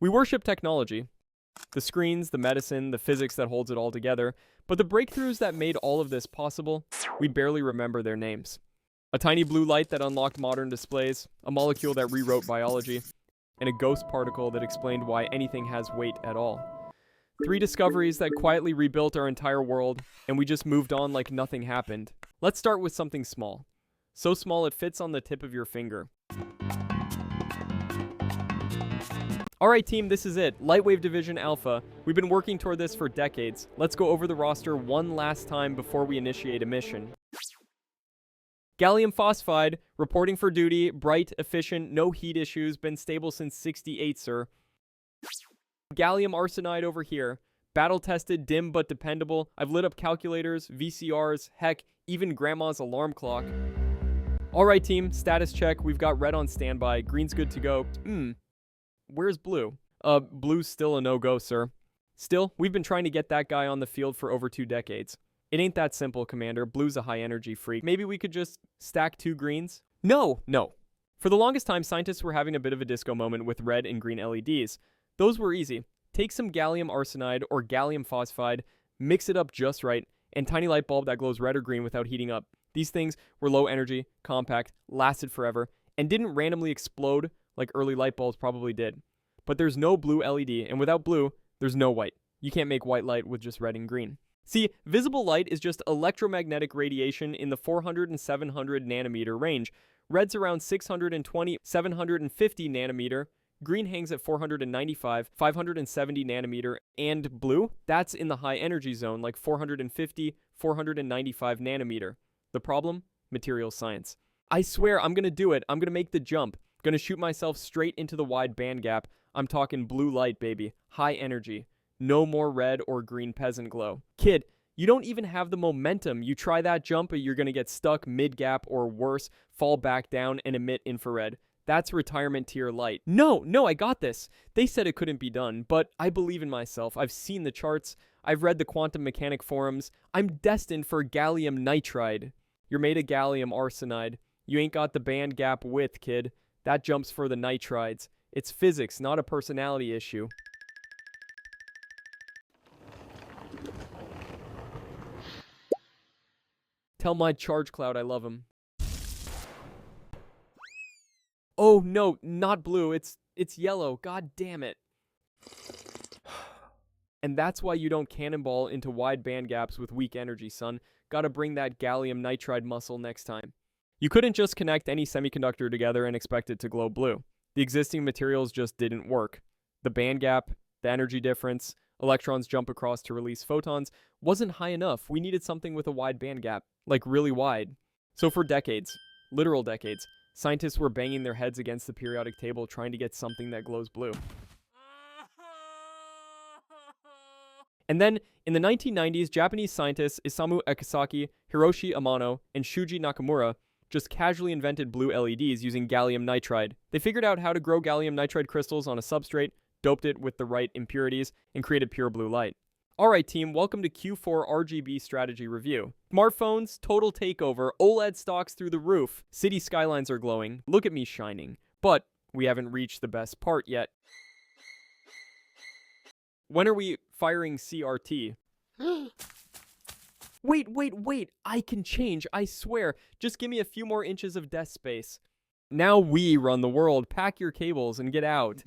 We worship technology. The screens, the medicine, the physics that holds it all together. But the breakthroughs that made all of this possible, we barely remember their names. A tiny blue light that unlocked modern displays, a molecule that rewrote biology, and a ghost particle that explained why anything has weight at all. 3 discoveries that quietly rebuilt our entire world, and we just moved on like nothing happened. Let's start with something small. So small it fits on the tip of your finger. Alright team, this is it. Lightwave Division Alpha. We've been working toward this for decades. Let's go over the roster one last time before we initiate a mission. Gallium phosphide, reporting for duty, bright, efficient, no heat issues, been stable since '68, sir. Gallium arsenide over here. Battle-tested, dim but dependable. I've lit up calculators, VCRs, heck, even grandma's alarm clock. Alright team, status check. We've got red on standby. Green's good to go. Where's blue? Blue's still a no-go, sir. Still, we've been trying to get that guy on the field for over 2 decades. It ain't that simple, Commander. Blue's a high-energy freak. Maybe we could just stack 2 greens? No. For the longest time, scientists were having a bit of a disco moment with red and green LEDs. Those were easy. Take some gallium arsenide or gallium phosphide, mix it up just right, and tiny light bulb that glows red or green without heating up. These things were low energy, compact, lasted forever, and didn't randomly explode like early light bulbs probably did. But there's no blue LED, and without blue, there's no white. You can't make white light with just red and green. See, visible light is just electromagnetic radiation in the 400 and 700 nanometer range. Red's around 620, 750 nanometer. Green hangs at 495, 570 nanometer, and blue, that's in the high energy zone, like 450, 495 nanometer. The problem? Material science. I swear I'm gonna do it. I'm gonna make the jump. Gonna shoot myself straight into the wide band gap. I'm talking blue light, baby. High energy. No more red or green peasant glow. Kid, you don't even have the momentum. You try that jump, you're gonna get stuck mid-gap or worse, fall back down and emit infrared. That's retirement tier light. No, I got this. They said it couldn't be done, but I believe in myself. I've seen the charts. I've read the quantum mechanic forums. I'm destined for gallium nitride. You're made of gallium arsenide. You ain't got the band gap width, kid. That jumps for the nitrides. It's physics, not a personality issue. Tell my charge cloud I love him. Oh no, not blue, it's yellow, god damn it. And that's why you don't cannonball into wide band gaps with weak energy, son. Gotta bring that gallium nitride muscle next time. You couldn't just connect any semiconductor together and expect it to glow blue. The existing materials just didn't work. The band gap, the energy difference, electrons jump across to release photons, wasn't high enough. We needed something with a wide band gap, like really wide. So for decades, literal decades, scientists were banging their heads against the periodic table trying to get something that glows blue. And then, in the 1990s, Japanese scientists Isamu Ekisaki, Hiroshi Amano, and Shuji Nakamura just casually invented blue LEDs using gallium nitride. They figured out how to grow gallium nitride crystals on a substrate, doped it with the right impurities, and created pure blue light. Alright team, welcome to Q4 RGB strategy review. Smartphones, total takeover, OLED stocks through the roof, city skylines are glowing, look at me shining. But we haven't reached the best part yet. When are we firing CRT? Wait, I can change, I swear. Just give me a few more inches of desk space. Now we run the world, pack your cables and get out.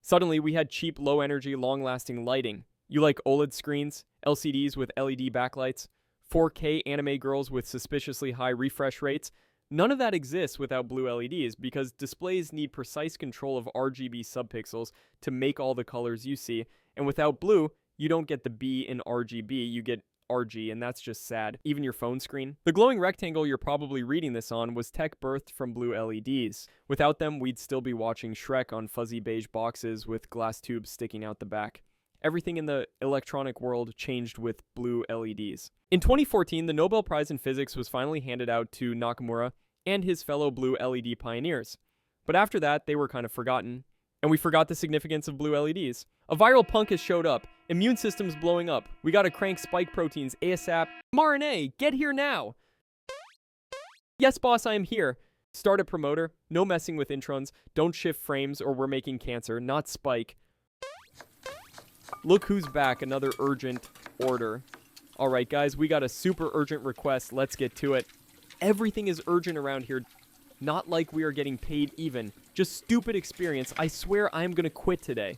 Suddenly, we had cheap, low-energy, long-lasting lighting. You like OLED screens, LCDs with LED backlights, 4K anime girls with suspiciously high refresh rates? None of that exists without blue LEDs because displays need precise control of RGB subpixels to make all the colors you see, and without blue, you don't get the B in RGB, you get RG, and that's just sad. Even your phone screen. The glowing rectangle you're probably reading this on was tech birthed from blue LEDs. Without them, we'd still be watching Shrek on fuzzy beige boxes with glass tubes sticking out the back. Everything in the electronic world changed with blue LEDs. In 2014, the Nobel Prize in Physics was finally handed out to Nakamura and his fellow blue LED pioneers. But after that, they were kind of forgotten. And we forgot the significance of blue LEDs. A viral punk has showed up. Immune system's blowing up. We gotta crank spike proteins ASAP. mRNA, get here now! Yes, boss, I am here. Start a promoter. No messing with introns. Don't shift frames or we're making cancer. Not Spike. Look who's back. Another urgent order. Alright guys, we got a super urgent request. Let's get to it. Everything is urgent around here. Not like we are getting paid even. Just stupid experience. I swear I'm gonna quit today.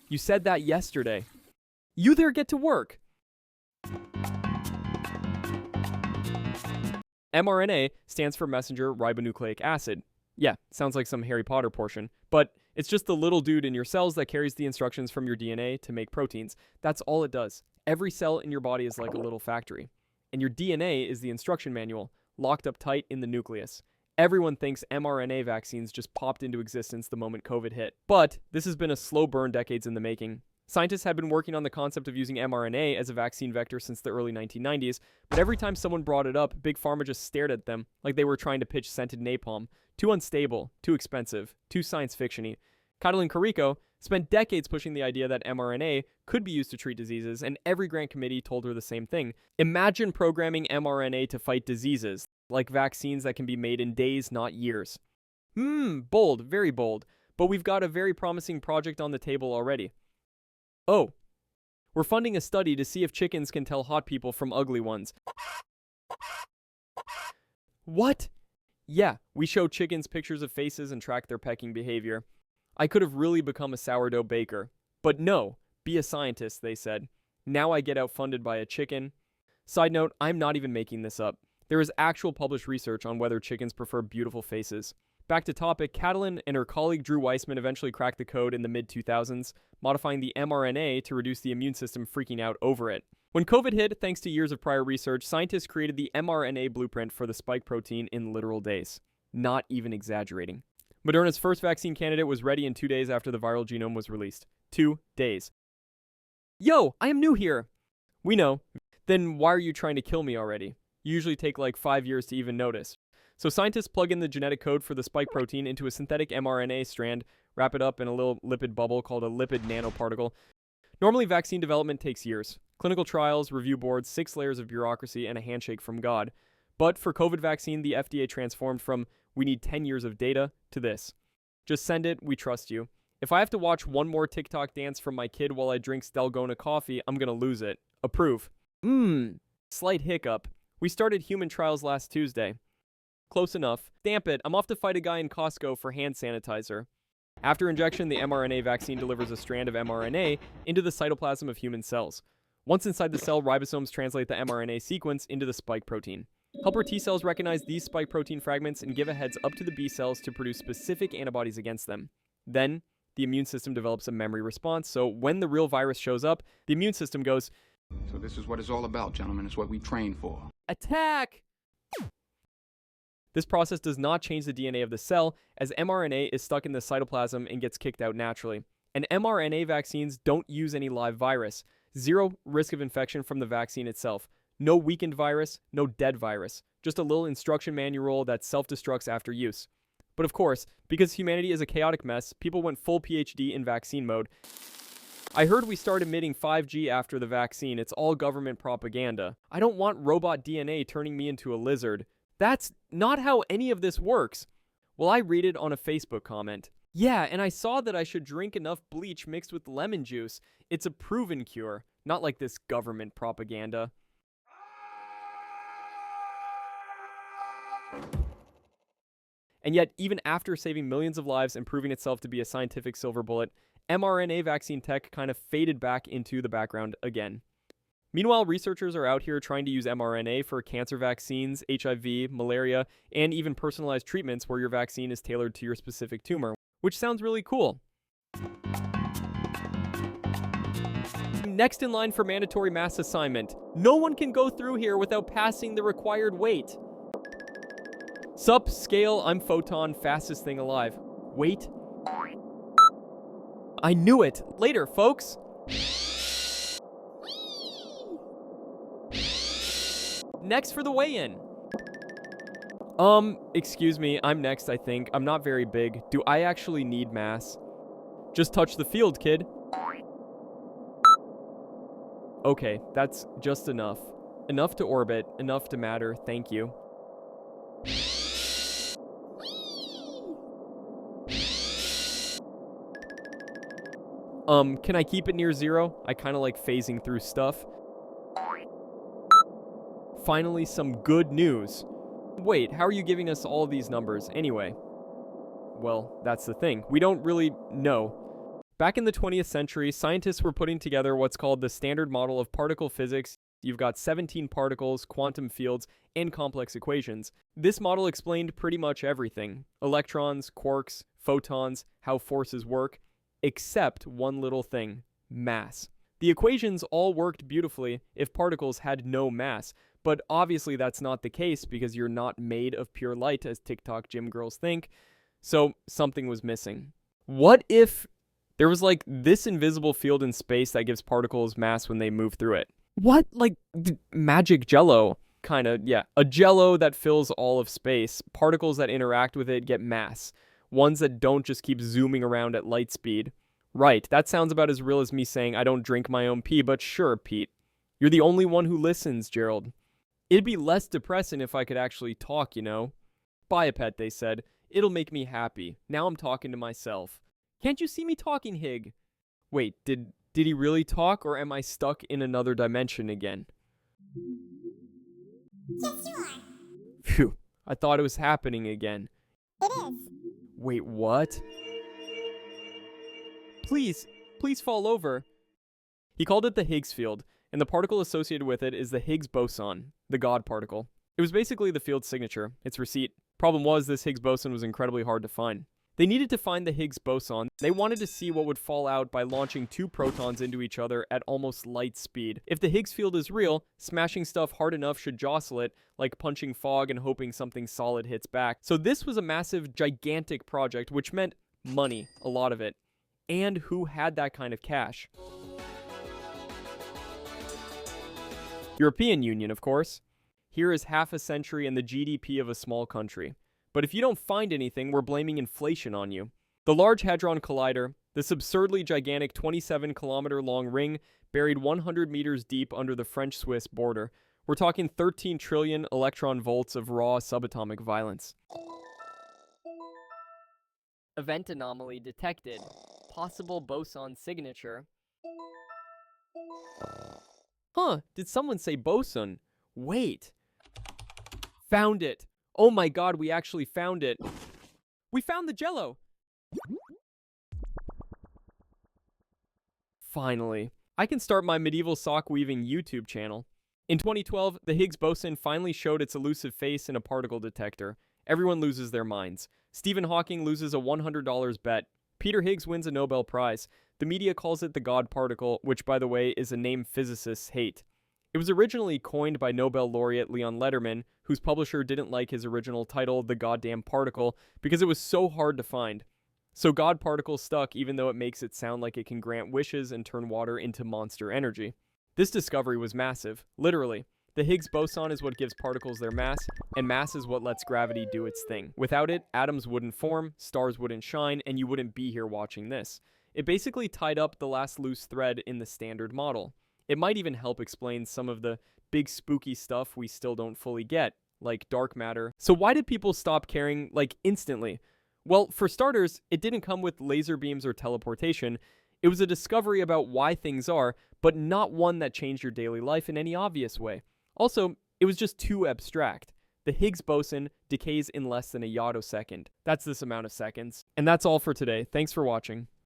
You said that yesterday. You there get to work. mRNA stands for messenger ribonucleic acid. Yeah, sounds like some Harry Potter portion. But it's just the little dude in your cells that carries the instructions from your DNA to make proteins. That's all it does. Every cell in your body is like a little factory. And your DNA is the instruction manual, locked up tight in the nucleus. Everyone thinks mRNA vaccines just popped into existence the moment COVID hit. But this has been a slow burn decades in the making. Scientists have been working on the concept of using mRNA as a vaccine vector since the early 1990s, but every time someone brought it up, Big Pharma just stared at them like they were trying to pitch scented napalm. Too unstable, too expensive, too science fiction-y. Catalin Carrico spent decades pushing the idea that mRNA could be used to treat diseases, and every grant committee told her the same thing. Imagine programming mRNA to fight diseases, like vaccines that can be made in days, not years. Bold, very bold. But we've got a very promising project on the table already. Oh, we're funding a study to see if chickens can tell hot people from ugly ones. What? Yeah, we show chickens pictures of faces and track their pecking behavior. I could have really become a sourdough baker. But no, be a scientist, they said. Now I get outfunded by a chicken. Side note, I'm not even making this up. There is actual published research on whether chickens prefer beautiful faces. Back to topic, Catalin and her colleague Drew Weissman eventually cracked the code in the mid-2000s, modifying the mRNA to reduce the immune system freaking out over it. When COVID hit, thanks to years of prior research, scientists created the mRNA blueprint for the spike protein in literal days. Not even exaggerating. Moderna's first vaccine candidate was ready in 2 days after the viral genome was released. 2 days. Yo, I am new here! We know. Then why are you trying to kill me already? You usually take like 5 years to even notice. So scientists plug in the genetic code for the spike protein into a synthetic mRNA strand, wrap it up in a little lipid bubble called a lipid nanoparticle. Normally, vaccine development takes years. Clinical trials, review boards, 6 layers of bureaucracy, and a handshake from God. But for COVID vaccine, the FDA transformed from, we need 10 years of data, to this. Just send it, we trust you. If I have to watch one more TikTok dance from my kid while I drink Dalgona coffee, I'm gonna lose it. Approve. Slight hiccup. We started human trials last Tuesday. Close enough. Damp it, I'm off to fight a guy in Costco for hand sanitizer. After injection, the mRNA vaccine delivers a strand of mRNA into the cytoplasm of human cells. Once inside the cell, ribosomes translate the mRNA sequence into the spike protein. Helper T cells recognize these spike protein fragments and give a heads up to the B cells to produce specific antibodies against them. Then, the immune system develops a memory response, so when the real virus shows up, the immune system goes, "So this is what it's all about, gentlemen. It's what we train for." Attack! This process does not change the DNA of the cell, as mRNA is stuck in the cytoplasm and gets kicked out naturally. And mRNA vaccines don't use any live virus. Zero risk of infection from the vaccine itself. No weakened virus, no dead virus. Just a little instruction manual that self-destructs after use. But of course, because humanity is a chaotic mess, people went full PhD in vaccine mode. I heard we start emitting 5G after the vaccine. It's all government propaganda. I don't want robot DNA turning me into a lizard. That's not how any of this works. Well, I read it on a Facebook comment. Yeah, and I saw that I should drink enough bleach mixed with lemon juice. It's a proven cure, not like this government propaganda. And yet, even after saving millions of lives and proving itself to be a scientific silver bullet, mRNA vaccine tech kind of faded back into the background again. Meanwhile, researchers are out here trying to use mRNA for cancer vaccines, HIV, malaria, and even personalized treatments where your vaccine is tailored to your specific tumor, which sounds really cool. Next in line for mandatory mass assignment. No one can go through here without passing the required weight. Sup, Scale, I'm Photon, fastest thing alive. Wait. I knew it! Later, folks! Next for the weigh-in. Excuse me, I'm next, I think. I'm not very big. Do I actually need mass? Just touch the field, kid. Okay, that's just enough. Enough to orbit, enough to matter, thank you. Can I keep it near 0? I kind of like phasing through stuff. Finally, some good news. Wait, how are you giving us all these numbers anyway? Well, that's the thing. We don't really know. Back in the 20th century, scientists were putting together what's called the standard model of particle physics. You've got 17 particles, quantum fields, and complex equations. This model explained pretty much everything: electrons, quarks, photons, how forces work, except one little thing: mass. The equations all worked beautifully if particles had no mass, but obviously that's not the case because you're not made of pure light, as TikTok gym girls think, so something was missing. What if there was like this invisible field in space that gives particles mass when they move through it? What? Like magic jello? Kinda, yeah. A jello that fills all of space. Particles that interact with it get mass. Ones that don't just keep zooming around at light speed. Right, that sounds about as real as me saying I don't drink my own pee, but sure, Pete. You're the only one who listens, Gerald. It'd be less depressing if I could actually talk, you know? Buy a pet, they said. It'll make me happy. Now I'm talking to myself. Can't you see me talking, Hig? Wait, did he really talk, or am I stuck in another dimension again? Yes, you are. Phew, I thought it was happening again. It is. Wait, what? Please fall over. He called it the Higgs field, and the particle associated with it is the Higgs boson, the God particle. It was basically the field's signature, its receipt. Problem was, this Higgs boson was incredibly hard to find. They needed to find the Higgs boson. They wanted to see what would fall out by launching 2 protons into each other at almost light speed. If the Higgs field is real, smashing stuff hard enough should jostle it, like punching fog and hoping something solid hits back. So this was a massive, gigantic project, which meant money, a lot of it. And who had that kind of cash? European Union, of course. Here is half a century and the GDP of a small country. But if you don't find anything, we're blaming inflation on you. The Large Hadron Collider, this absurdly gigantic 27-kilometer-long ring buried 100 meters deep under the French-Swiss border. We're talking 13 trillion electron volts of raw subatomic violence. Event anomaly detected. Possible boson signature. Huh, did someone say boson? Wait. Found it. Oh my god, we actually found it. We found the jello. Finally. I can start my medieval sock weaving YouTube channel. In 2012, the Higgs boson finally showed its elusive face in a particle detector. Everyone loses their minds. Stephen Hawking loses a $100 bet. Peter Higgs wins a Nobel Prize. The media calls it the God particle, which, by the way, is a name physicists hate. It was originally coined by Nobel laureate Leon Lederman, whose publisher didn't like his original title, The Goddamn Particle, because it was so hard to find. So God particle stuck, even though it makes it sound like it can grant wishes and turn water into monster energy. This discovery was massive, literally. The Higgs boson is what gives particles their mass, and mass is what lets gravity do its thing. Without it, atoms wouldn't form, stars wouldn't shine, and you wouldn't be here watching this. It basically tied up the last loose thread in the standard model. It might even help explain some of the big spooky stuff we still don't fully get, like dark matter. So why did people stop caring, like, instantly? Well, for starters, it didn't come with laser beams or teleportation. It was a discovery about why things are, but not one that changed your daily life in any obvious way. Also, it was just too abstract. The Higgs boson decays in less than a yotto second. That's this amount of seconds. And that's all for today. Thanks for watching.